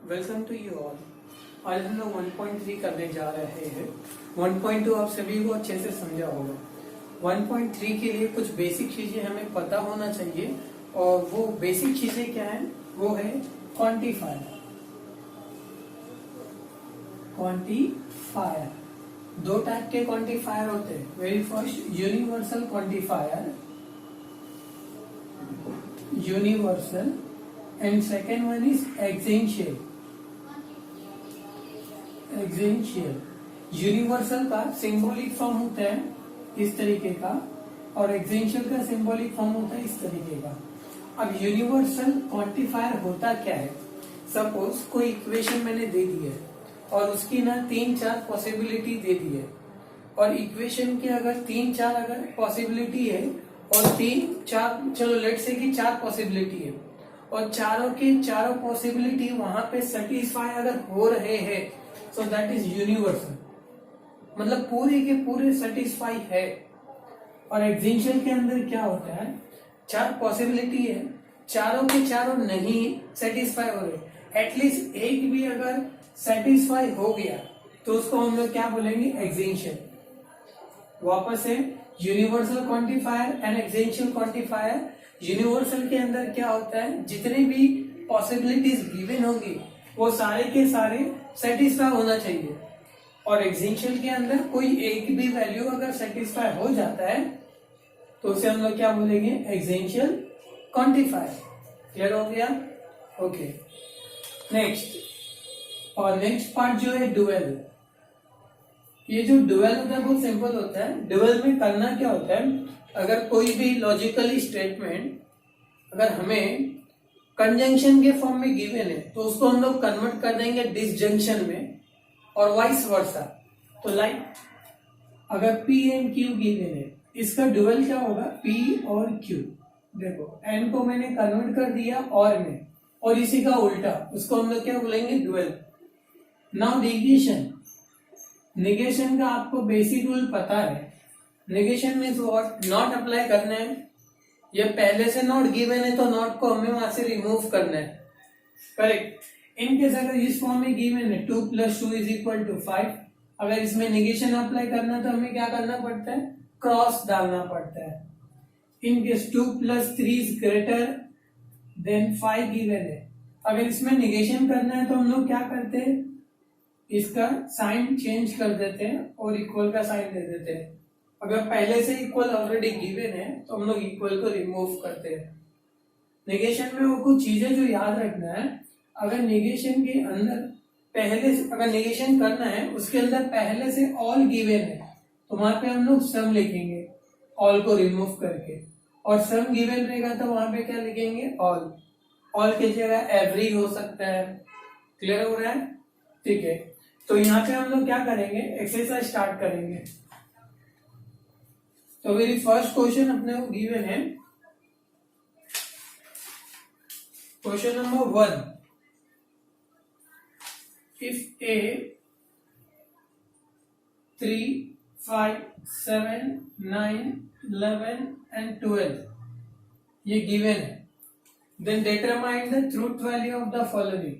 Welcome to you all. आज हम लोग 1.3 करने जा रहे हैं। 1.2 आप सभी को अच्छे से समझा होगा। 1.3 के लिए कुछ बेसिक चीजें हमें पता होना चाहिए और वो बेसिक चीजें क्या है? वो है क्वांटिफायर। क्वांटिफायर दो टाइप के क्वांटिफायर होते हैं। Very first universal quantifier, universal, and second one is existential. Existential universal का सिंबॉलिक फॉर्म होता है इस तरीके का और एक्सेंशियल का सिंबॉलिक फॉर्म होता है इस तरीके का। अब यूनिवर्सल क्वांटिफायर होता क्या है? सपोज कोई इक्वेशन मैंने दे दी है और उसकी ना 3-4 पॉसिबिलिटी दे दी है और इक्वेशन की अगर 3-4 अगर पॉसिबिलिटी है और 3-4 चलो लेट से कि 4 पॉसिबिलिटी है और चारों के चारों पॉसिबिलिटी वहां पे सेटिस्फाई अगर हो रहे हैं सो दैट इज यूनिवर्सल, मतलब पूरे के पूरे सेटिस्फाई है। और एक्सेंशियल के अंदर क्या होता है? 4 पॉसिबिलिटी है, चारों के चारों नहीं सेटिस्फाई हो रहे, एटलीस्ट एक भी अगर सेटिस्फाई हो गया तो उसको हम लोग क्या बोलेंगे? एक्सेंशियल। वापस से universal quantifier and existential quantifier. Universal के अंदर क्या होता है? जितने भी पॉसिबिलिटीज गिवन होंगी वो सारे के सारे सेटिस्फाई होना चाहिए और एक्सेंशियल के अंदर कोई एक भी वैल्यू अगर सेटिस्फाई हो जाता है तो उसे हम लोग क्या बोलेंगे? एक्सेंशियल क्वांटिफायर। क्लियर हो गया? Okay, next. और नेक्स्ट पार्ट जो है डुअल। ये जो डुअल होता है बहुत सिंपल होता है। डुअल में करना क्या होता है? अगर कोई भी लॉजिकली स्टेटमेंट अगर हमें कंजंक्शन के फॉर्म में गिवन है तो उसको हम लोग कन्वर्ट कर देंगे डिसजंक्शन में और वाइस वर्सा। तो लाइक अगर P एंड Q गिवन है, इसका डुअल क्या होगा? P और Q। देखो N को मैंने कन्वर्ट कर दिया और में, और इसी का उल्टा उसको हम लोग क्या बोलेंगे? डुअल। Now negation. निगेशन का आपको बेसिक रूल पता है। निगेशन में व्हाट? नॉट अप्लाई करना है। ये पहले से नॉट गिवन है तो नॉट को हमें वहां से रिमूव करना है। करेक्ट। इनकेस अगर इस फॉर्म में गिवन है 2 + 2 = 5, अगर इसमें निगेशन अप्लाई करना तो हमें क्या करना पड़ता है? क्रॉस डालना पड़ता है। इनकेस 2 + 3 > 5 गिवन है, अगर इसमें निगेशन करना है तो हम लोग क्या करते हैं? इसका साइन चेंज कर देते हैं और इक्वल का साइन दे देते हैं। अगर पहले से इक्वल ऑलरेडी गिवन है तो हम लोग इक्वल को रिमूव करते हैं। नेगेशन में वो कुछ चीजें जो याद रखना है, अगर नेगेशन के अंदर पहले से अगर नेगेशन करना है उसके अंदर पहले से ऑल गिवन है तो वहां पे हम लोग सम लिखेंगे ऑल को रिमूव करके, और सम गिवन रहेगा तो वहां पे क्या लिखेंगे? ऑल। ऑल की जगह एवरी हो सकता है। क्लियर हो रहा है? ठीक है, तो यहाँ पे हम लोग क्या करेंगे? एक्सरसाइज स्टार्ट करेंगे। तो मेरी फर्स्ट क्वेश्चन अपने को गिवन है, question number 1। If A 3, 5, 7, 9, 11 and 12 ये गिवन है, then determine the truth value of the following.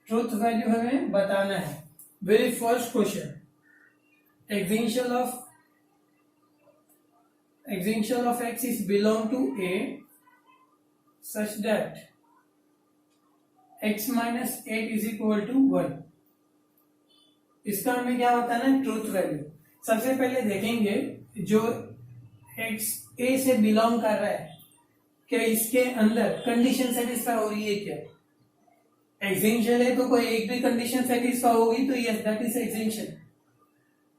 Truth value हमें बताना है। Very first question, existential of x is belong to A such that x - 8 = 1। इसका हमें क्या बताना है? Truth value. सबसे पहले देखेंगे जो x A से बिलोंग कर रहा है, क्या इसके अंदर कंडीशन सेटिस्फाई हो रही है क्या? एक्सेंशियल है तो कोई एक भी कंडीशन सेटिस्फाई होगी तो yes that is existential.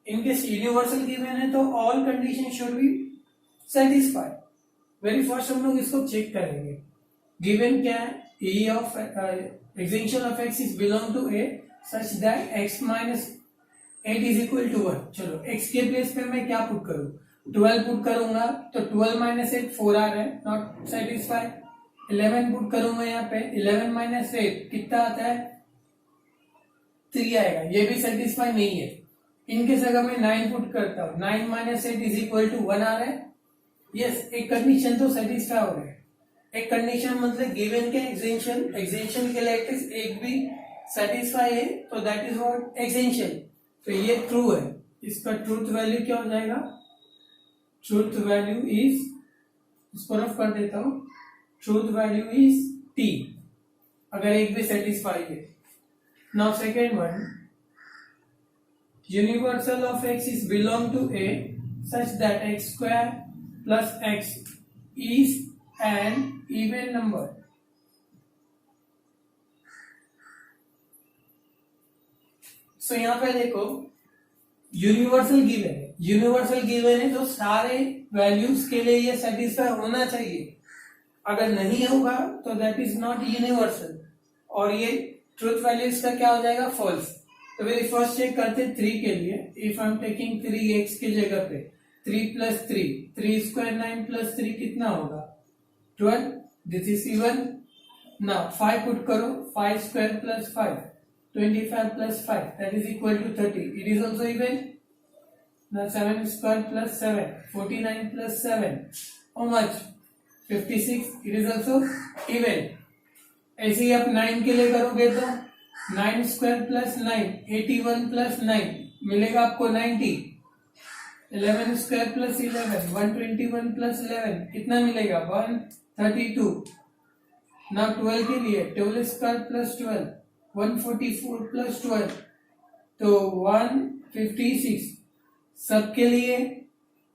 In case universal given है तो all condition should be satisfy. Very first हम लोग इसको चेक करेंगे। गिवन क्या है? E of existential of x is belong to A such that x - 8 = 1। चलो x के प्लेस पे मैं क्या पुट करूं? 12 पुट करूंगा तो 12 - 8 4 आ रहा है, नॉट सेटिस्फाई। 11 पुट करूंगा यहाँ पे, 11 - 8 कितना आता है? 3 आएगा, ये भी सेटिस्फाई नहीं है। इनकेस अगर मैं 9 पुट करता हूँ, 9 - 8 = 1 आ रहा है। यस, एक कंडीशन तो सेटिस्फाई हो रहा है। एक कंडीशन मतलब गिवन के एग्जेंशन के लाइक एक भी सेटिस्फाई है तो दैट इज व्हाट एग्जेंशन। तो ये ट्रू है, इसका ट्रूथ वैल्यू क्या हो जाएगा, ट्रूथ वैल्यू इज, इसको रफ कर देता हूं, ट्रूथ वैल्यू इज टी अगर एक भी सेटिस्फाई है। Now second one, universal of x is belong to A such that x square plus x is an even number। सो यहां पे देखो यूनिवर्सल गिवन है, यूनिवर्सल गिवन है तो सारे वैल्यूज के लिए ये सेटिस्फाई होना चाहिए, अगर नहीं होगा तो दैट इज नॉट यूनिवर्सल और ये ट्रूथ वैल्यू इसका क्या हो जाएगा, फॉल्स। तो फिर फर्स्ट चेक करते 3 के लिए, if I am taking 3x की जगह पे 3 प्लस 3 स्क्वायर 9 प्लस 3 कितना होगा 12, this is even. Now 5 put करो, 5 square plus 5 25 plus 5 that is equal to 30, it is also even. Now 7 square plus 7 49 plus 7 how much 56, it is also even. ऐसे ही आप 9 के लिए करोगे तो 9 स्क्वायर प्लस 9 81 प्लस 9 मिलेगा आपको 90। 11 स्क्वायर प्लस 11 121 प्लस 11 कितना मिलेगा 132। नाउ 12 के लिए 12 स्क्वायर प्लस 12 144 प्लस 12 तो 156। सबके लिए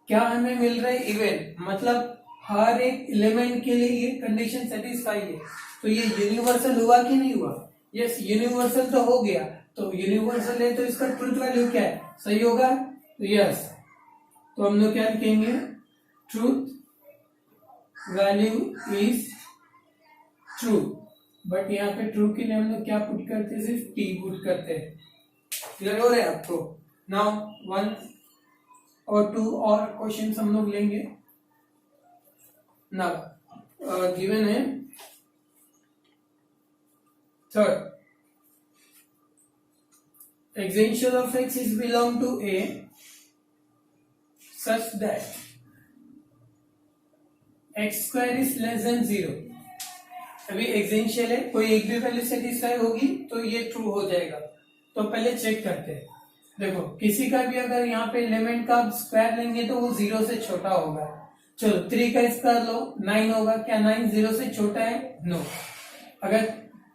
क्या हमें मिल रहा है, इवन, मतलब हर एक एलिमेंट के लिए ये कंडीशन सेटिस्फाई है। तो ये यूनिवर्सल हुआ कि नहीं हुआ, यस यूनिवर्सल तो हो गया। तो यूनिवर्सल है तो इसका ट्रूथ वैल्यू क्या है, सही होगा, तो यस। तो हम लोग क्या लिखेंगे, truth value is true, but यहाँ पे ट्रू के लिए हम लोग क्या पुट करते हैं, सिर्फ टी पुट करते हैं। क्लियर हो रहा है आपको। नाउ 1 और 2 और क्वेश्चन हम लोग लेंगे। नाउ गिवन है third, exponential of x is belong to A such that x square is less than 0। अभी एक्सपोनेंशियल है, कोई एक भी वैल्यू सेटिस्फाई होगी तो ये ट्रू हो जाएगा। तो पहले चेक करते हैं, देखो किसी का भी अगर यहाँ पे एलिमेंट का स्क्वायर लेंगे तो वो 0 से छोटा होगा। चलो 3 का स्क्वायर लो 9 होगा, क्या 9 0 से छोटा है, नो। अगर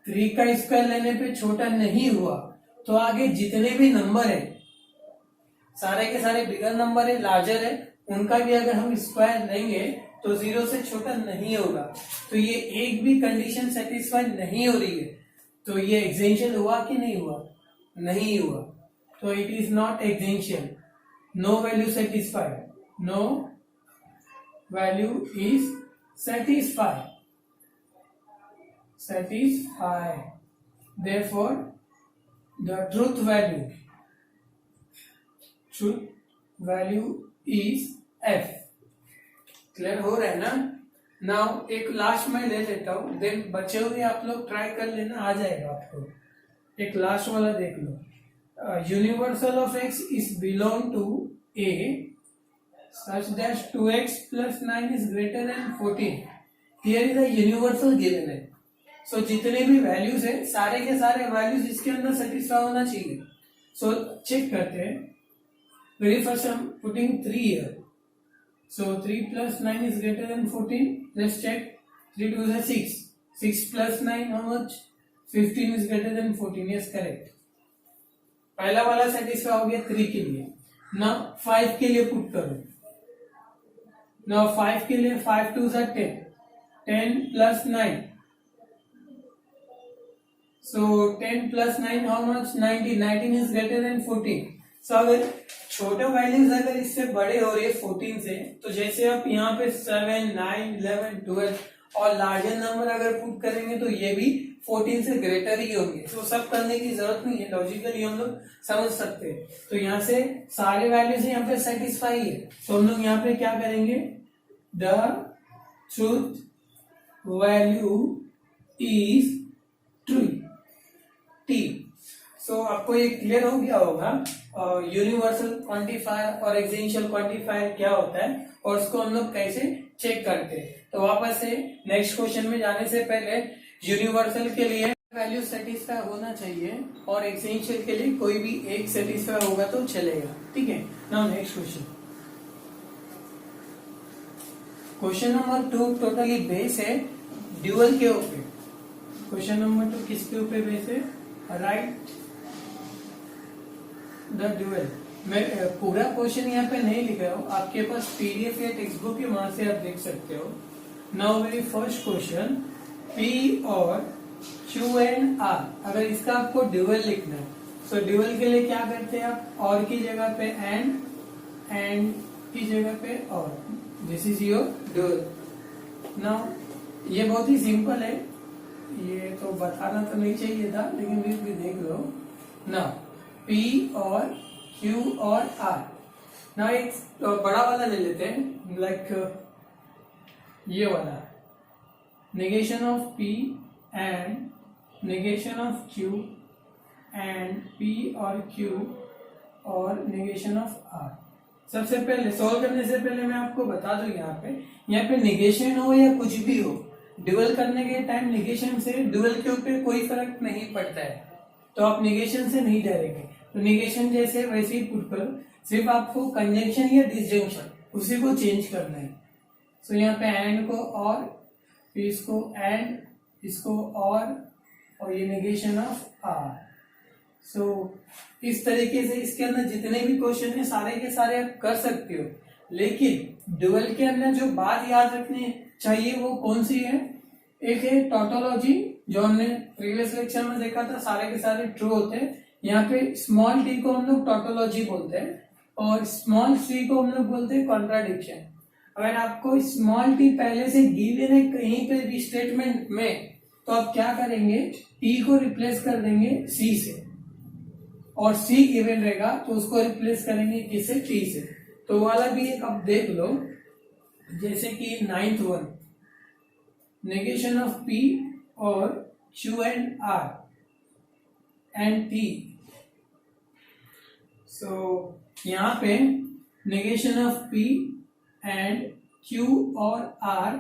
3 का स्क्वायर लेने पे छोटा नहीं हुआ तो आगे जितने भी नंबर है सारे के सारे बिगर नंबर है, लार्जर है, उनका भी अगर हम स्क्वायर लेंगे तो 0 से छोटा नहीं होगा। तो ये एक भी कंडीशन सेटिस्फाई नहीं हो रही है, तो ये एक्सटेंशन हुआ कि नहीं हुआ, नहीं हुआ। तो it is not extension, no value satisfied, no value is satisfied, therefore the truth value is f। Clear हो रहा है ना। नाउ एक लास्ट में ले लेता हूं, देन बचे हुए आप लोग ट्राई कर लेना, आ जाएगा आपको। एक लास्ट वाला देख लो, universal of x is belong to A such that 2x plus 9 is greater than 14। Here is a universal given है। सो जितने भी वैल्यूज है सारे के सारे वैल्यूज इसके अंदर सेटिस्फाई होना चाहिए। सो चेक करते हैं, very first I am putting 3 here, so 3 plus 9 is greater than 14। Let's check, 3 2 is 6, 6 plus 9 how much, 15 is greater than 14, yes correct. पहला वाला सेटिस्फाई हो गया 3 के लिए। नाउ 5 के लिए पुट करो, नाउ 5 के लिए 5 2 is 10, 10 plus 9, so 10 plus 9 how much, 19, 19 is greater than 14। so अगर छोटे वैल्यूज अगर इससे बड़े हो रहे हैं 14 से, तो जैसे आप यहाँ पे 7 9 11 12 और लार्जर नंबर अगर पुट करेंगे तो ये भी 14 से ग्रेटर ही होंगे। तो सब करने की जरूरत नहीं है, लॉजिकली हम लोग समझ सकते हैं। तो यहाँ से सारे वैल्यूज यहाँ पे सेटिस्फाई है, तो हम लोग यहाँ पे क्या करेंगे, the truth value is true, T. So आपको ये क्लियर हो गया होगा यूनिवर्सल क्वांटिफायर और एक्सटेंशियल क्वांटिफायर क्या होता है और उसको हम लोग कैसे चेक करते हैं। तो वापस से नेक्स्ट क्वेश्चन में जाने से पहले यूनिवर्सल के लिए वैल्यू सेटिस्फाई होना चाहिए और एक्सटेंशियल के लिए कोई भी एक सेटिस्फाई होगा तो चलेगा, ठीक है। Now next question, question number 2 totally base है ड्यूअल के ऊपर। क्वेश्चन नंबर 2 किसके ऊपर बेस है? Right the dual. मैं पूरा क्वेश्चन यहाँ पे नहीं लिख रहा हूँ, आपके पास पीडीएफ या टेक्स्ट बुक है, वहां से आप देख सकते हो। Now very first question, P और क्यू एंड आर, अगर इसका आपको ड्यूअल लिखना है तो ड्यूअल के लिए क्या करते हैं आप? और की जगह पे एंड की जगह पे और, this is your dual. Now ये बहुत ही सिंपल है, ये तो बताना तो नहीं चाहिए था लेकिन फिर भी देख लो। नाउ P और Q और R, ना एक तो बड़ा वाला ले लेते हैं, लाइक ये वाला, negation of P and negation of Q and P और Q और नेगेशन ऑफ R। सबसे पहले सॉल्व करने से पहले मैं आपको बता दूं यहाँ पे नेगेशन हो या कुछ भी हो, ड्यूअल करने के टाइम नेगेशन से ड्यूअल के ऊपर कोई फर्क नहीं पड़ता है, तो आप नेगेशन से नहीं डरेंगे। तो नेगेशन जैसे वैसे ही पुट करो, सिर्फ आपको कंजंक्शन या डिसजंक्शन उसी को चेंज करना है। सो यहाँ पे एंड को और, फिर इसको एंड, इसको और ये नेगेशन ऑफ आर। सो इस तरीके से इसके अंदर जितने भी क्वेश्चन है सारे के सारे आप कर सकते हो, लेकिन ड्यूअल के अंदर जो बात याद रखनी चाहिए वो कौन सी है? एक है टोटोलॉजी, जो हमने प्रीवियस लेक्चर में देखा था, सारे के सारे ट्रू होते हैं। यहाँ पे स्मॉल टी को हम लोग टोटोलॉजी बोलते हैं और स्मॉल सी को हम लोग बोलते हैं कॉन्ट्राडिक्शन। अगर आपको स्मॉल टी पहले से गिवन है कहीं पे भी स्टेटमेंट में, तो आप क्या करेंगे? टी को रिप्लेस कर देंगे सी से, और सी गिवन रहेगा तो उसको रिप्लेस करेंगे किससे? टी से। तो वाला भी एक आप देख लो, जैसे कि 9th one, negation of P और Q and R and T। सो यहाँ पे negation of P and Q और R,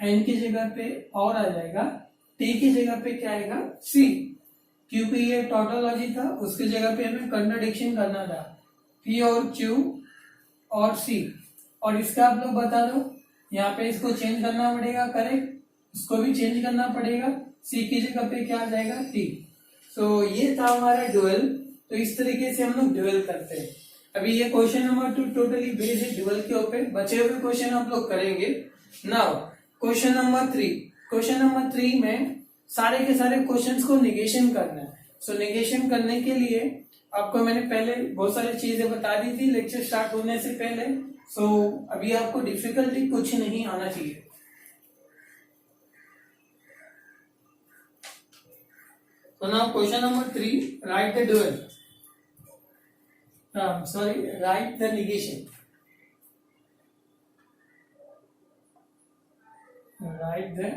N की जगह पे और आ जाएगा, T की जगह पे क्या आएगा? C, क्योंकि ये टोटोलॉजी था, उसकी जगह पे हमें कंट्राडिक्शन करना था, P और Q और C। और इसका आप लोग बता दो, यहाँ पे इसको चेंज करना पड़ेगा, करेक्ट, इसको भी चेंज करना पड़ेगा, C की जगह पे क्या आ जाएगा? T। सो ये था हमारा ड्यूअल। तो इस तरीके से हम लोग ड्यूअल करते हैं। अभी ये क्वेश्चन नंबर 2 टोटली बेस्ड है ड्यूअल के ऊपर, बचे हुए क्वेश्चन आप लोग करेंगे। Now question number 3, question number 3 में सारे के सारे क्वेश्चंस को निगेशन करना है। सो निगेशन करने के लिए आपको मैंने पहले बहुत सारी चीजें बता दी थी लेक्चर स्टार्ट होने से पहले। सो अभी आपको डिफिकल्टी कुछ नहीं आना चाहिए। So now question number 3, write the dual. Write the negation. Write the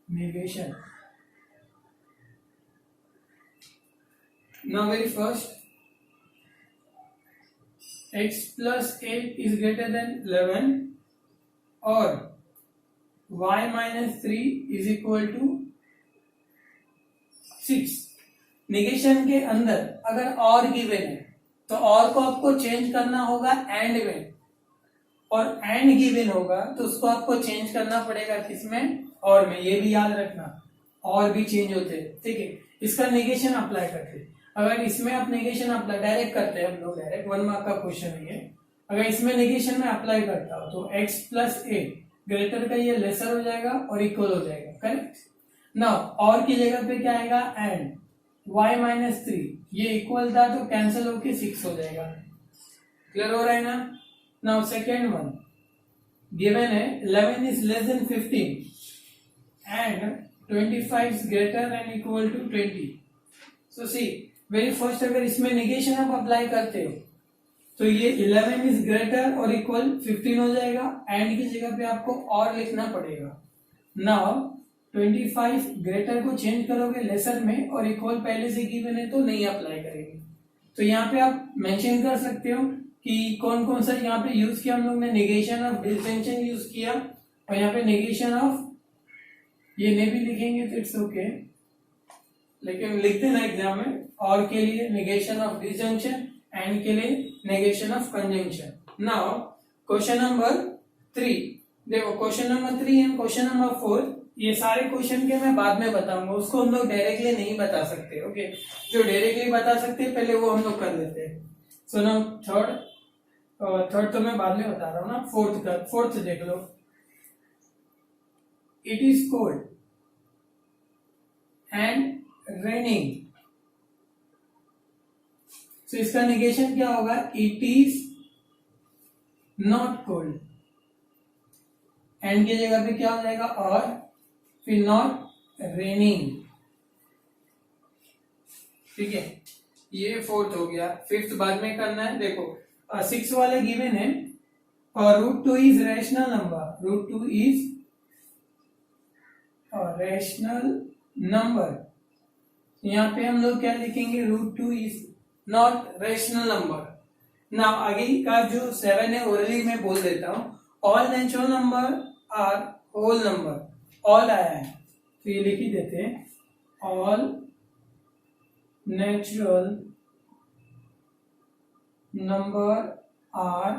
negation. Now very first, x plus 8 is greater than 11 or y minus 3 is equal to 6। Negation के अंदर अगर और गिवन है तो और को आपको चेंज करना होगा एंड में, और एंड गिवन होगा तो उसको आपको चेंज करना पड़ेगा किसमें? और में। ये भी याद रखना, और भी चेंज होते हैं, ठीक है। इसका निगेशन अप्लाई करते, अगर इसमें आप निगेशन अप्लाई डायरेक्ट करते हैं, हम लोग डायरेक्ट 1 मार्क का क्वेश्चन है ये। अगर इसमें निगेशन में अप्लाई करता हो तो x प्लस 8 ग्रेटर का ये लेसर हो जाएगा और इक्वल हो जाएगा, करेक्ट। नाउ और की जगह पे क्या आएगा? एंड y माइनस 3, ये इक्वल था तो कैंसिल होके 6 हो जाएगा। क्लियर हो रहा है ना? नाउ सेकेंड वन गिवन है 11 is less than 15 and 25 is greater and equal to 20। So see very first, अगर इसमें निगेशन आप अप्लाई करते हो तो ये 11 इज ग्रेटर और इक्वल 15 हो जाएगा, एंड की जगह पे आपको और लिखना पड़ेगा। नाउ 25 ग्रेटर को चेंज करोगे लेसर में और इक्वल पहले से गिवन है तो नहीं अप्लाई करेंगे। तो यहाँ पे आप मेंशन कर सकते हो कि कौन कौन सा यहाँ पे यूज किया हम लोग ने, नेगेशन ऑफ डिस्टिंक्शन यूज किया, और यहाँ पे नेगेशन ऑफ, ये ने भी लिखेंगे तो इट्स ओके, लेकिन लिखते ना एग्जाम में, और के लिए नेगेशन ऑफ डिसजंक्शन, एंड के लिए negation of conjunction. Now question number 3, देखो question number 3 and question number 4, ये सारे क्वेश्चन के मैं बाद में बताऊंगा, उसको हम लोग डायरेक्टली नहीं बता सकते, ओके। जो डायरेक्टली बता सकते हैं पहले वो हम लोग कर लेते हैं। सो नाउ थर्ड तो मैं बाद में बता रहा हूँ ना, फोर्थ देख लो। It is cold and raining, तो इसका निगेशन क्या होगा, it is not cold, and की जगह पे क्या हो जाएगा, और फिर नॉट रेनिंग, ठीक है। ये फोर्थ हो गया, फिफ्थ बाद में करना है। देखो 6 वाले गिवन है, और √2 is rational number, √2 is rational number, यहाँ पे हम लोग क्या लिखेंगे, √2 is not rational number. Now आगे का जो 7 है ओरली मैं बोल देता हूं, all natural number are whole number, all आया है तो ये लिख ही देते हैं, all natural number are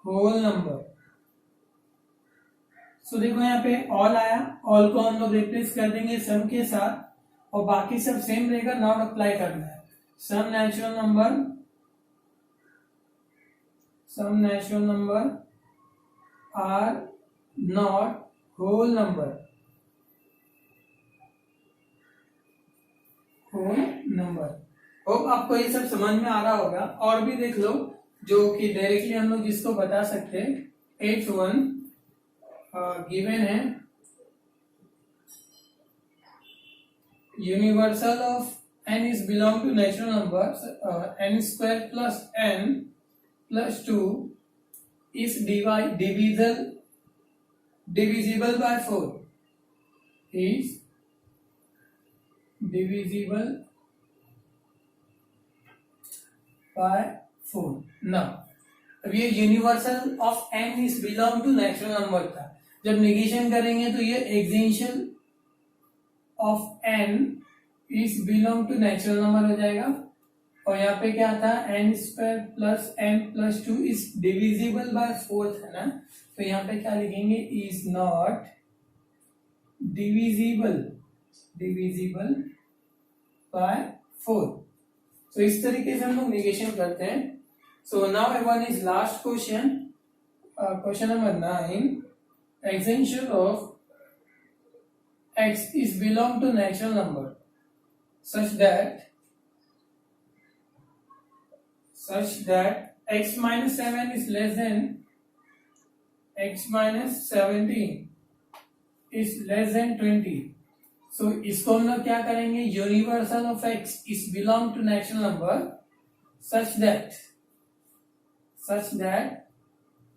whole number. So देखो यहाँ पे ऑल आया, ऑल को हम लोग रिप्लेस कर देंगे सम के साथ, और बाकी सब सेम रहेगा, नॉट अप्लाई करना है। Some natural number are not whole number, hope आपको ये सब समझ में आ रहा होगा। और भी देख लो जो कि डायरेक्टली हम लोग जिसको बता सकते हैं, 8 गिवन है, universal of n is belong to natural numbers, n square plus n plus 2 is divisible by 4, is divisible by 4। now अब ये universal of n is belong to natural number था, जब निगेशन करेंगे तो ये extension of n is belong to natural number हो जाएगा, और यहाँ पे क्या था, n square plus n plus 2 is divisible by 4 है ना, तो यहाँ पे क्या लिखेंगे, इज नॉट डिविजिबल बाय 4। तो इस तरीके से हम लोग निगेशन करते हैं। So now one is last question, question number 9, extension of x is belong to natural number such that x minus 7 is less than x minus 17 is less than 20। so इसको हम लोग क्या करेंगे, universal of x is belong to natural number such that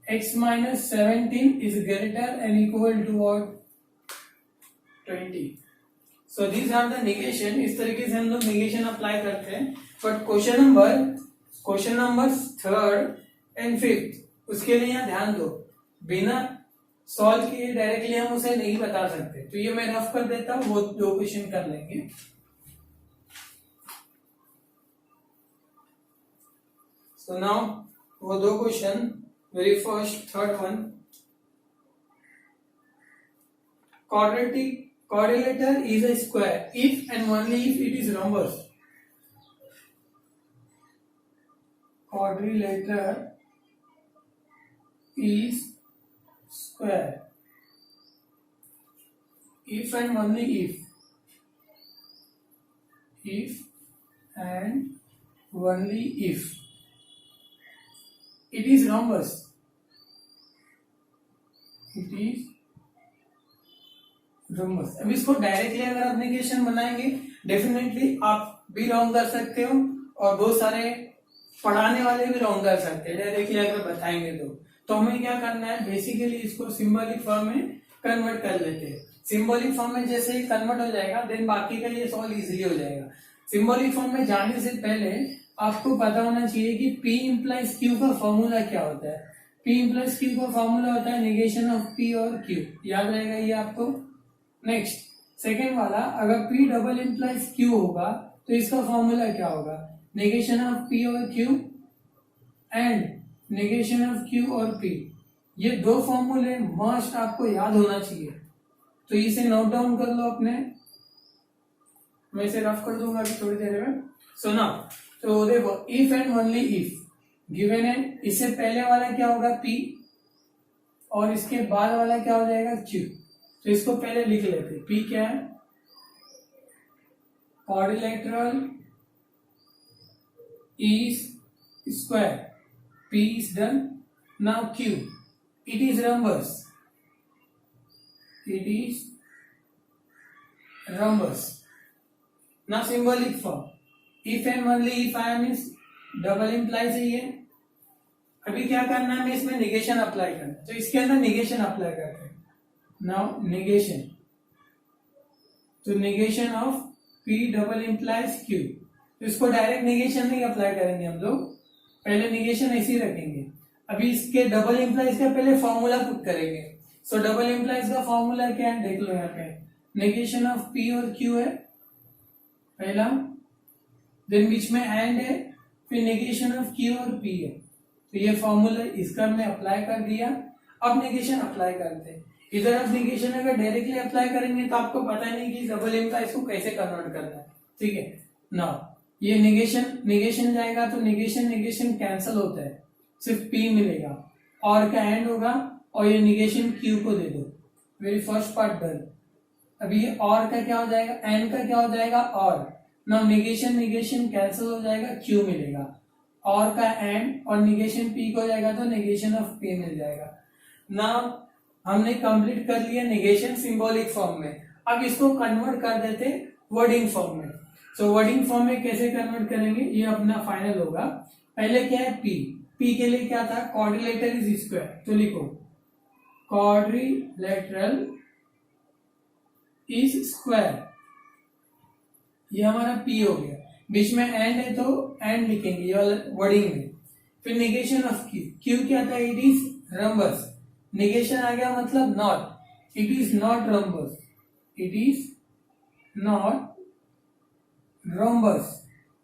x minus 17 is greater and equal to what, 20। so these are the negation, इस तरीके से हम लोग negation अप्लाई करते हैं। But question number 3rd and 5th, उसके लिए यहाँ ध्यान दो, बिना सॉल्व किए डायरेक्टली हम उसे नहीं बता सकते, तो ये मैं रफ कर देता हूँ, वो 2 क्वेश्चन कर लेंगे। सो नाउ वो 2 question, very first third one, quadrilateral is a square if and only if it is rhombus। quadrilateral is square if and only if and only if it is rhombus, it is rhombus. अब इसको directly अगर आप negation बनाएंगे, definitely आप भी wrong कर सकते हो, और बहुत सारे पढ़ाने वाले भी रॉन्ग कर सकते हैं डायरेक्टली अगर बताएंगे तो हमें क्या करना है, बेसिकली इसको सिंबॉलिक फॉर्म में कन्वर्ट कर लेते हैं। सिंबॉलिक फॉर्म में जैसे ही कन्वर्ट हो जाएगा, देन बाकी का ये सॉल्व इजीली हो जाएगा। सिंबॉलिक फॉर्म में जाने से पहले आपको पता होना चाहिए कि P इंप्लाइज Q का फॉर्मूला क्या होता है। P इंप्लाइज Q का फॉर्मूला होता है नेगेशन ऑफ P और Q, याद रहेगा ये आपको। नेक्स्ट सेकेंड वाला, अगर P डबल इंप्लाइज Q होगा तो इसका फॉर्मूला क्या होगा, नेगेशन ऑफ P और Q and negation of Q और P। ये दो फॉर्मूले मस्ट आपको याद होना चाहिए, तो इसे नोट डाउन कर लो अपने, मैं इसे रफ कर दूंगा अभी थोड़ी देर में। सो नाउ तो देखो, if and only if given है, इससे पहले वाला क्या होगा P और इसके बाद वाला क्या हो जाएगा Q। तो इसको पहले लिख लेते, P क्या है, quadrilateral is square, P is done. Now Q, it is rhombus, it is rhombus. Now symbolic form, if and only if I am is double implies है ये। अभी क्या करना है, हमें इसमें निगेशन अप्लाई करना है, तो इसके अंदर निगेशन अप्लाई करते हैं। नाउ निगेशन, तो negation of P double implies Q, तो इसको डायरेक्ट निगेशन नहीं अप्लाई करेंगे हम लोग, पहले निगेशन ऐसे ही रखेंगे। अभी इसके डबल इंप्लाइज का पहले फॉर्मूला पुट करेंगे। सो डबल इंप्लाइज का फॉर्मूला क्या है, देख लो यहाँ पे, निगेशन ऑफ P और Q है पहला, देन बीच में एंड है, फिर निगेशन ऑफ Q और P है। तो ये फॉर्मूला इसका हमने अप्लाई कर दिया। अब निगेशन अप्लाई करते हैं। इधर अब निगेशन अगर डायरेक्टली अप्लाई करेंगे तो आपको पता नहीं कि डबल इंप्लाइज को कैसे कन्वर्ट करना है, ठीक है ना। ये निगेशन जाएगा तो निगेशन कैंसिल होता है, सिर्फ P मिलेगा, और का एंड होगा, और ये निगेशन Q को दे दो। Very first part done. अभी ये और का क्या हो जाएगा, एंड का क्या हो जाएगा, और ना निगेशन कैंसिल हो जाएगा, Q मिलेगा, और का एंड और निगेशन P को जाएगा तो निगेशन ऑफ P मिल जाएगा ना। हमने कंप्लीट कर लिया निगेशन सिंबॉलिक फॉर्म में। अब इसको कन्वर्ट कर देते वर्डिंग फॉर्म में। सो वर्डिंग फॉर्म में कैसे कन्वर्ट करेंगे, ये अपना फाइनल होगा। पहले क्या है, P के लिए क्या था, क्वाड्रिलेटरल इज स्क्वायर, तो लिखो क्वाड्रिलेटरल इज स्क्वायर, ये हमारा P हो गया। बीच में एंड है तो एंड लिखेंगे ये वाला वर्डिंग में। फिर निगेशन ऑफ Q क्या था, इट इज रम्बस, निगेशन आ गया मतलब not, it is not rhombus, it is not rhombus.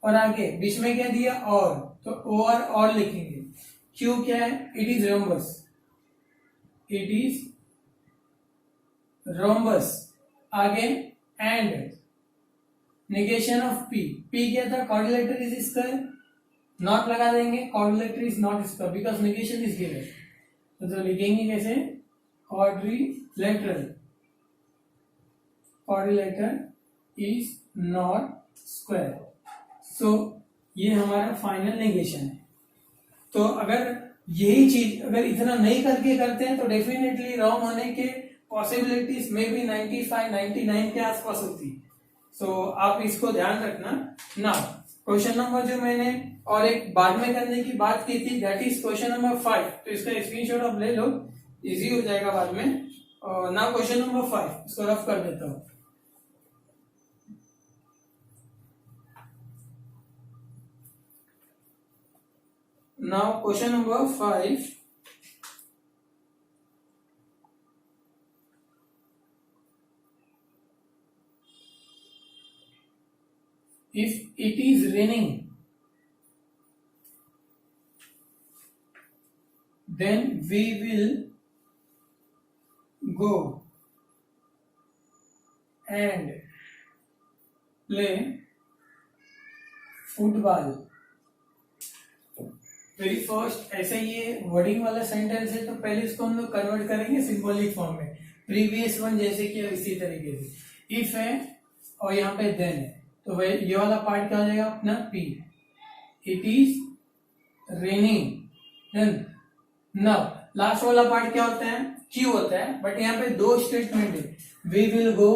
और आगे बीच में क्या दिया, और, तो और लिखेंगे। Q क्या है, it is rhombus, it is rhombus. आगे एंड निगेशन ऑफ P क्या था, क्वाड्रिलेटरल इज स्क्वायर, नॉट लगा देंगे, quadrilateral is not square because negation is given. तो लिखेंगे कैसे, क्वाड्रिलेटरल इज नॉट स्क्वायर। सो ये हमारा फाइनल नेगेशन है। तो अगर यही चीज अगर इतना नहीं करके करते हैं तो डेफिनेटली रॉन्ग होने के पॉसिबिलिटीज में भी 95-99 के आसपास होती है। सो आप इसको ध्यान रखना ना। क्वेश्चन नंबर जो मैंने और एक बाद में करने की बात की थी, दैट इज क्वेश्चन नंबर 5, तो इसका स्क्रीनशॉट आप ले लो, इजी हो जाएगा बाद में। और ना क्वेश्चन नंबर 5 इसको रफ कर देता हूं। Now question number 5, if it is raining then we will go and play football। Very first ऐसे ये वर्डिंग वाला सेंटेंस है, तो पहले इसको हम लोग कन्वर्ट करेंगे सिंबॉलिक फॉर्म में, प्रीवियस वन जैसे कि इसी तरीके से। इफ है और यहाँ पे देन है, तो ये वाला पार्ट क्या हो जाएगा अपना P, it is raining. Then now last वाला पार्ट क्या होता है, Q होता है, बट यहाँ पे दो स्टेटमेंट है, वी विल गो,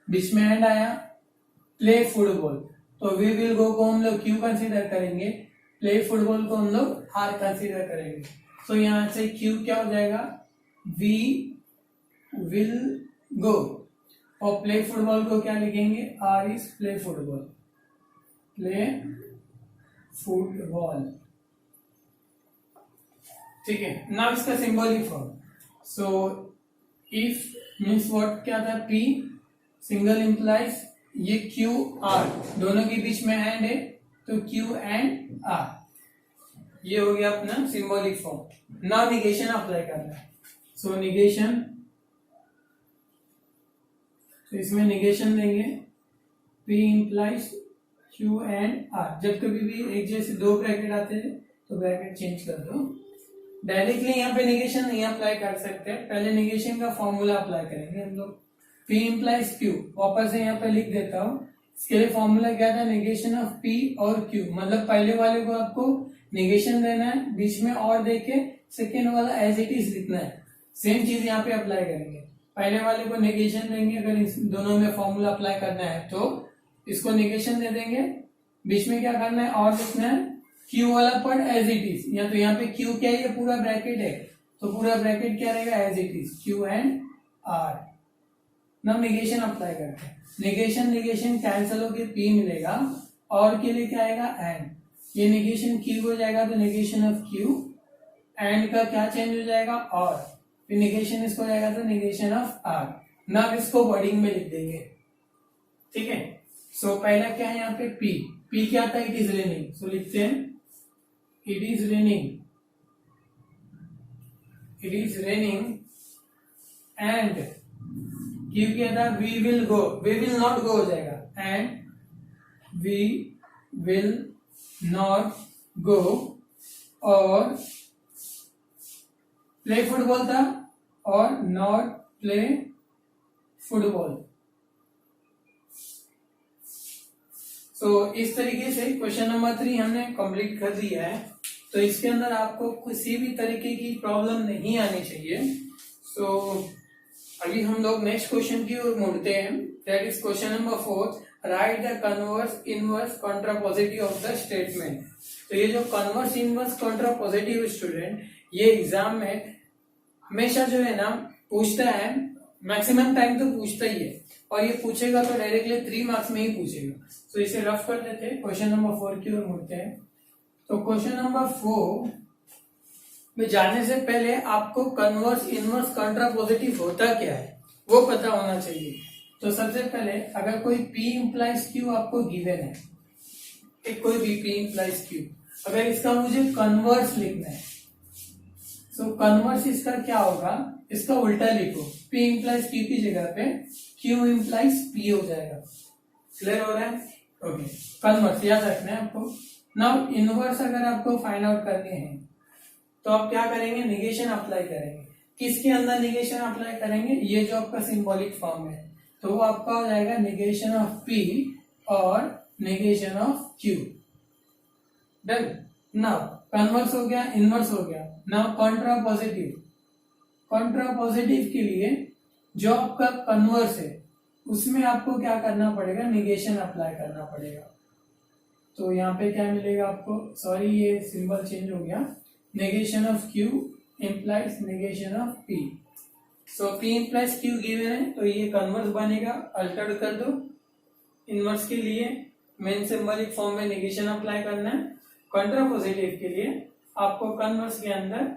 बीच में एंड आया, प्ले फुटबॉल, तो वी विल गो को हम लोग Q कंसीडर करेंगे, प्ले फुटबॉल को हम लोग R कंसीडर करेंगे। सो यहां से Q क्या हो जाएगा, वी विल गो, और प्ले फुटबॉल को क्या लिखेंगे, R is play football. Play football. ठीक है, नाउ इसका symbolic form. So if means what क्या था, पी सिंगल इंप्लाइज ये क्यू आर दोनों के बीच में एंड है, तो क्यू एंड आर, ये हो गया अपना symbolic form. Now negation apply करना है। सो निगेशन, तो इसमें निगेशन देंगे P implies Q and R। जब कभी भी एक जैसे दो ब्रैकेट आते हैं तो ब्रैकेट चेंज कर दो। डायरेक्टली यहाँ पे निगेशन नहीं अप्लाई कर सकते, पहले निगेशन का फॉर्मूला अप्लाई करेंगे हम लोग। P इंप्लाइज Q, वापस से यहाँ पे लिख देता हूँ। इसके लिए फॉर्मूला क्या था, निगेशन ऑफ P और Q, मतलब पहले वाले को आपको निगेशन देना है, बीच में और देके सेकेंड वाला एज इट इज लिखना है। सेम चीज यहाँ पे अप्लाई करेंगे, पहले वाले को नेगेशन देंगे, अगर इस दोनों में फॉर्मूला अप्लाई करना है तो इसको नेगेशन दे देंगे, बीच में क्या करना है और लिखना है क्यू वाला पर एज इट इज। या तो यहाँ पे क्यू क्या है, ये पूरा ब्रैकेट है, तो पूरा ब्रैकेट क्या रहेगा, as it is Q and R. Now negation apply करते हैं। नेगेशन कैंसिल होकर पी मिलेगा, और के लिए क्या आएगा एंड, ये नेगेशन क्यू हो जाएगा तो नेगेशन ऑफ क्यू, एंड का क्या चेंज हो जाएगा और, फिर नेगेशन इसको जाएगा तो नेगेशन ऑफ आर। नाउ इसको वर्डिंग में लिख देंगे। ठीक है, सो पहला क्या है यहाँ पे पी क्या था, इट इज रेनिंग, सो लिखते हैं it is raining, it is raining. And Q क्या था, we will go, we will not go हो जाएगा, and we will not go. और प्ले फुटबॉल था और नॉट प्ले फुटबॉल। सो इस तरीके से क्वेश्चन नंबर 3 हमने कंप्लीट कर दिया है। तो इसके अंदर आपको किसी भी तरीके की प्रॉब्लम नहीं आनी चाहिए। सो अभी हम लोग नेक्स्ट क्वेश्चन की ओर मुड़ते हैं, that is question number 4, right the converse inverse contrapositive of the statement. तो ये जो कन्वर्स इनवर्स कॉन्ट्रापोजिटिव स्टूडेंट, ये एग्जाम में हमेशा जो है ना पूछता है, मैक्सिमम टाइम तो पूछता ही है, और ये पूछेगा तो डायरेक्टली 3 मार्क्स में ही पूछेगा। तो इसे रफ कर देते हैं, क्वेश्चन नंबर 4 की ओर मुड़ते हैं। तो क्वेश्चन नंबर 4 में जाने से पहले आपको कन्वर्स इनवर्स कॉन्ट्रापोजिटिव होता क्या है वो पता होना चाहिए। तो सबसे पहले अगर कोई P इंप्लाइज Q आपको गिवन है, एक कोई भी P इंप्लाइज Q, अगर इसका मुझे कन्वर्स लिखना है, सो कन्वर्स इसका क्या होगा, इसका उल्टा लिखो, P इंप्लाइज Q की जगह पे Q इंप्लाइज P हो जाएगा। क्लियर हो रहा है? ओके, कन्वर्स याद रखना है आपको। नाउ इनवर्स अगर आपको फाइंड आउट करनी है तो आप क्या करेंगे, निगेशन अप्लाई करेंगे। किसके अंदर निगेशन अप्लाई करेंगे, ये जो आपका सिंबॉलिक फॉर्म है, तो वो आपका हो जाएगा निगेशन ऑफ P और negation of Q। Done. Now converse हो गया, इनवर्स हो गया। नाउ कॉन्ट्रापोजिटिव, कॉन्ट्रापोजिटिव के लिए जो आपका कन्वर्स है उसमें आपको क्या करना पड़ेगा, निगेशन अप्लाई करना पड़ेगा। तो यहाँ पे क्या मिलेगा आपको, सॉरी ये सिंबल चेंज हो गया, negation of Q implies negation of P। So P implies Q given है तो ये कन्वर्स बनेगा, अल्टर्ड कर दो। इनवर्स के लिए मेन सिंबलिक फॉर्म में नेगेशन अप्लाई करना है, कॉन्ट्रापोजिटिव के लिए आपको कन्वर्स के अंदर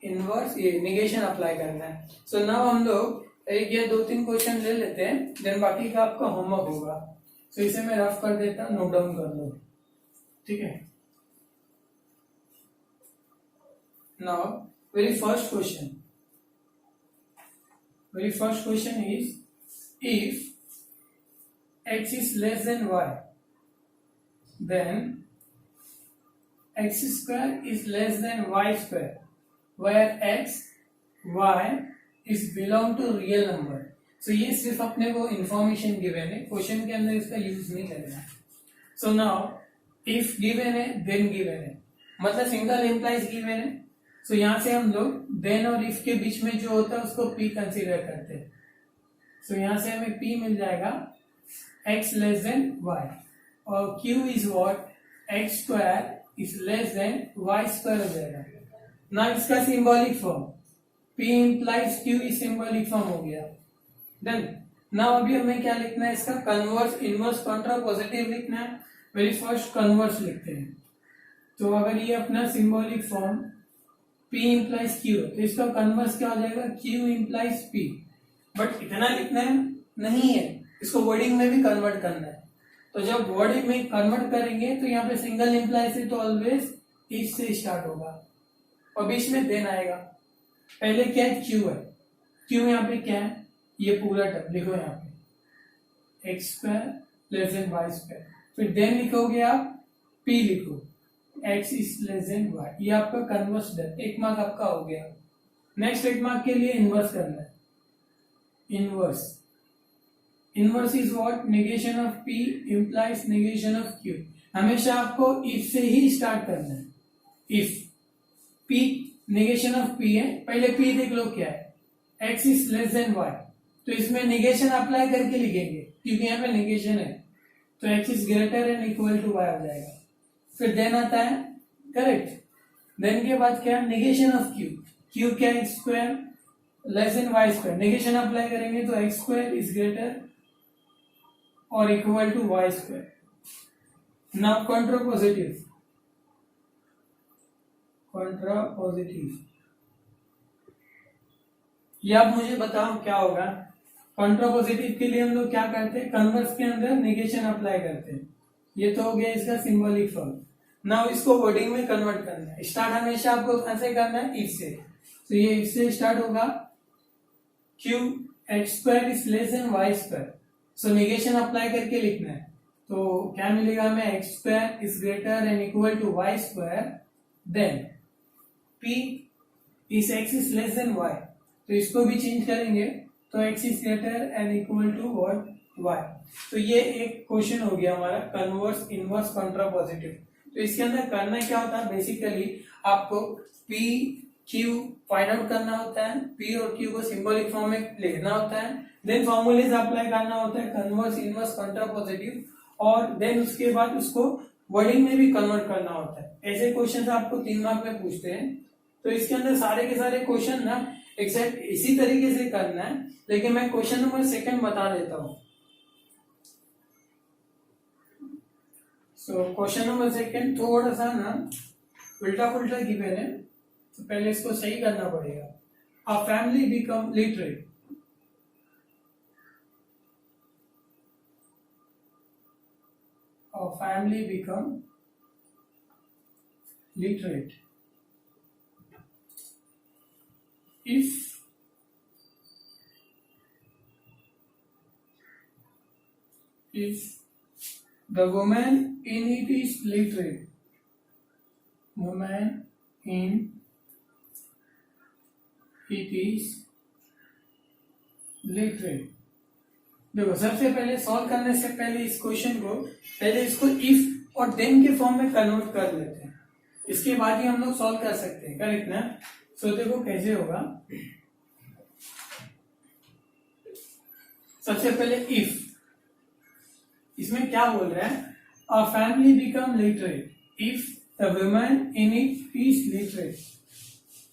इनवर्स ये नेगेशन अप्लाई करना है। सो नाउ हम लोग एक या 2-3 क्वेश्चन ले लेते हैं, देन बाकी का आपका होमवर्क होगा। सो इसे मैं रफ कर देता हूं, नोट डाउन कर लो। ठीक है, now very first question is, if x is less than y, then x square is less than y square, where x y is belong to real number। so ये सिर्फ अपने को इंफॉर्मेशन गिवन है, question के अंदर इसका use नहीं करना है। सो नाउ इफ गिवन है देन गिवन है, मतलब सिंगल इंप्लाइज गिवन है। सो यहां से हम लोग देन और इफ के बीच में जो होता है उसको P कंसीडर करते हैं। सो यहां से हमें P मिल जाएगा x लेस देन y, और Q is what, x square is less than y square हो जाएगा। ना इसका symbolic form P implies Q is symbolic form हो गया। देन नाउ अभी हमें क्या लिखना है, इसका कन्वर्स इनवर्स कॉन्ट्रापोजिटिव लिखना है। वेरी फर्स्ट कन्वर्स लिखते हैं। तो अगर ये अपना symbolic form P implies Q, तो इसका कन्वर्स क्या हो जाएगा, Q इंप्लाइज P। बट इतना लिखना है नहीं है, इसको वर्डिंग में भी कन्वर्ट करना है। तो जब वर्डिंग में कन्वर्ट करेंगे तो यहाँ पे सिंगल इंप्लाइज से तो ऑलवेज इफ से स्टार्ट होगा और बीच में देन आएगा। पहले क्या है, Q है, Q यहाँ पे क्या है, ये पूरा टर्म लिखो यहाँ पे X square less than Y square, फिर देन लिखोगे आप P लिखो x is less than y, ये आपका कन्वर्स है, एक मार्क आपका हो गया। नेक्स्ट एक मार्क के लिए इनवर्स करना है। Inverse is what, negation of p implies negation of q। हमेशा आपको इफ से ही स्टार्ट करना है। If p negation of p है, पहले p देख लो क्या है, x is less than y, तो इसमें नेगेशन अप्लाई करके लिखेंगे क्योंकि यहाँ पे नेगेशन है, तो x is greater and equal to y हो जाएगा। फिर देन आता है, करेक्ट। देन के बाद क्या है, नेगेशन ऑफ q, q क्या है, square less than Y square, negation apply करेंगे तो एक्स स्क्वायर इज ग्रेटर और equal to Y square. Now contrapositive, ये आप मुझे बताओ क्या होगा। कॉन्ट्रापोजिटिव के लिए हम लोग क्या करते हैं, कन्वर्स के अंदर नेगेशन अप्लाई करते हैं। ये तो हो गया इसका सिंबॉलिक फॉर्म। नाउ इसको वर्डिंग में कन्वर्ट करना है। स्टार्ट हमेशा आपको कैसे करना है, इफ से। तो ये इफ से स्टार्ट होगा, q X square is less than Y square, so negation apply करके लिखना है। तो क्या मिलेगा हमें, X square is greater and equal to Y square, then p is X is less than Y, तो इसको भी चेंज करेंगे तो x is greater and equal to what, y। तो ये एक क्वेश्चन हो गया हमारा कन्वर्स, इनवर्स, कॉन्ट्रापोजिटिव। तो इसके अंदर करना क्या होता है, बेसिकली आपको p q फाइंड आउट करना होता है, p और q को सिंबॉलिक फॉर्म में लिखना होता है, देन फॉर्मूलेज अप्लाई करना होता है, कन्वर्स, इनवर्स, कॉन्ट्रापोजिटिव, और देन उसके बाद उसको वर्डिंग में भी कन्वर्ट करना होता है। ऐसे क्वेश्चन आपको 3 मार्क में पूछते हैं। तो इसके अंदर सारे के सारे क्वेश्चन ना एग्जैक्ट इसी तरीके से करना है, लेकिन मैं क्वेश्चन नंबर 2 बता देता हूं। सो क्वेश्चन नंबर 2 थोड़ा सा ना उल्टा पुल्टा गिवन है, तो पहले इसको सही करना पड़ेगा। अ family become literate, a family become literate if the woman in it is literate, woman in it is literate। देखो सबसे पहले सॉल्व करने से पहले इस क्वेश्चन को पहले इसको इफ और देन के फॉर्म में कन्वर्ट कर लेते हैं, इसके बाद ही हम लोग सॉल्व कर सकते हैं, करेक्ट ना। सो देखो कैसे होगा, सबसे पहले इफ, इसमें क्या बोल रहा है, अ family become literate if the woman in it is literate.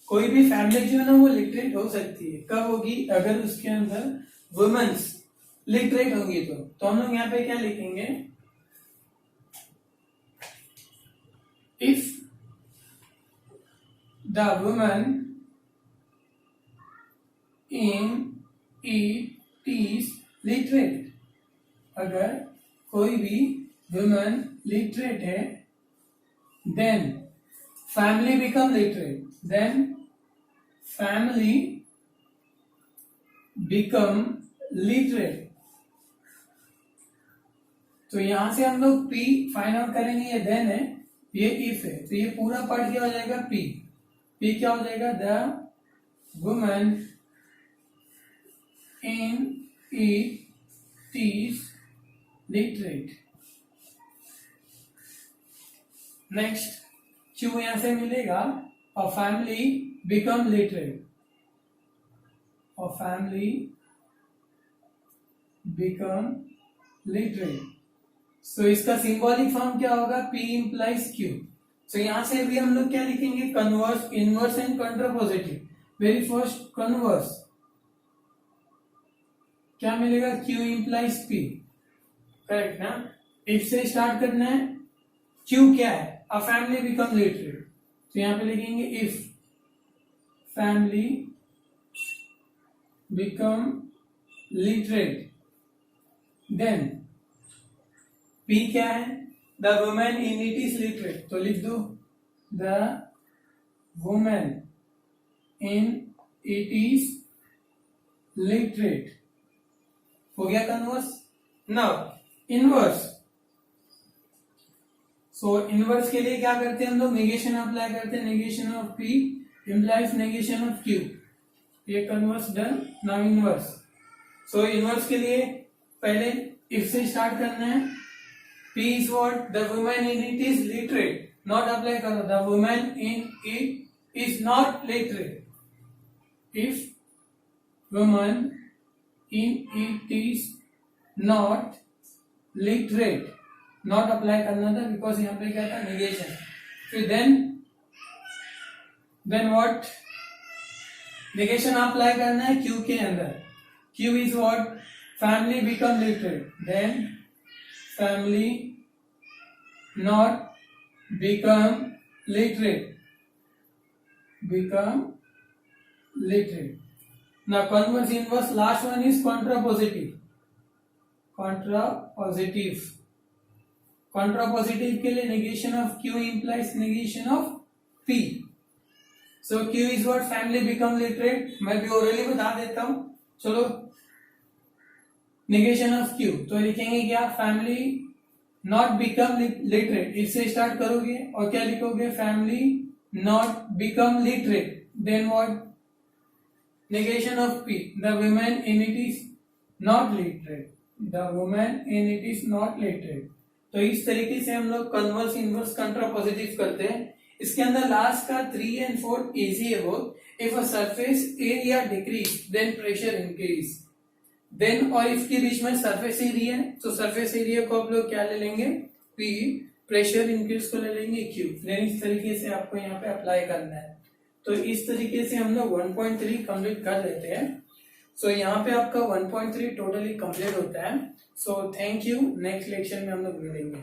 कोई भी फैमिली जो है ना वो लिटरेट हो सकती है, कब होगी, अगर उसके अंदर वुमेन्स लिटरेट होंगी। तो हम लोग यहाँ पे क्या लिखेंगे, if the woman in it is literate, अगर कोई भी woman literate है, then family become literate, then family become literate। तो यहां से हम लोग P फाइंड आउट करेंगे, ये then है, ये if है, तो ये पूरा पार्ट क्या हो जाएगा, P क्या हो जाएगा, the woman in it is literate. Next क्यों यहां से मिलेगा, a family become literate, a family become literate. So इसका सिंबॉलिक फॉर्म क्या होगा, P इंप्लाइज Q। तो यहां से भी हम लोग क्या लिखेंगे, converse, inverse and contrapositive. Very first converse, क्या मिलेगा, Q इंप्लाइज P, करेक्ट ना। इफ से स्टार्ट करना है क्यू क्या है, अ फैमिली बिकम लिटरेट, तो यहां पे लिखेंगे if family become literate, then P क्या है, the women in it is literate, तो लिख दो the women in it is literate. हो गया converse. Now inverse, so inverse के लिए क्या करते हैं हम लोग, नेगेशन अप्लाई करते हैं, negation of P implies negation of Q, ये converse done. Now inverse, so inverse के लिए पहले इफ से स्टार्ट करना है, P is what, the woman in it is literate, not apply करो, the woman in it is not literate, if woman in it is not literate, not apply करना था because यहाँ पे क्या था, negation, फिर then what, negation apply करना है Q के अंदर, Q is what, family become literate, then family not become literate, now converse inverse, last one is contrapositive के लिए negation of Q implies negation of P, so Q is what, family become literate, मैं भी orally बता देता हूं, चलो negation of Q, तो लिखेंगे क्या, family not become literate, इससे स्टार्ट करोगे और क्या लिखोगे, family not become literate, then what, negation of P, the woman in it is not literate, तो इस तरीके से हम लोग कन्वर्स इनवर्स कंट्रापोजिटिव करते हैं। इसके अंदर लास्ट का 3 and 4 इजी है बहुत, if a surface area decrease then pressure increase, then और इसके बीच में सरफेस एरिया है, तो सरफेस एरिया को आप लोग क्या ले लेंगे, P, प्रेशर इंक्रीज को ले लेंगे Q, देन इस तरीके से आपको यहाँ पे अप्लाई करना है। तो इस तरीके से हम लोग 1.3 कंप्लीट कर लेते हैं। सो यहाँ पे आपका 1.3 टोटली कंप्लीट होता है। So thank you, next lecture में हम लोग मिलेंगे।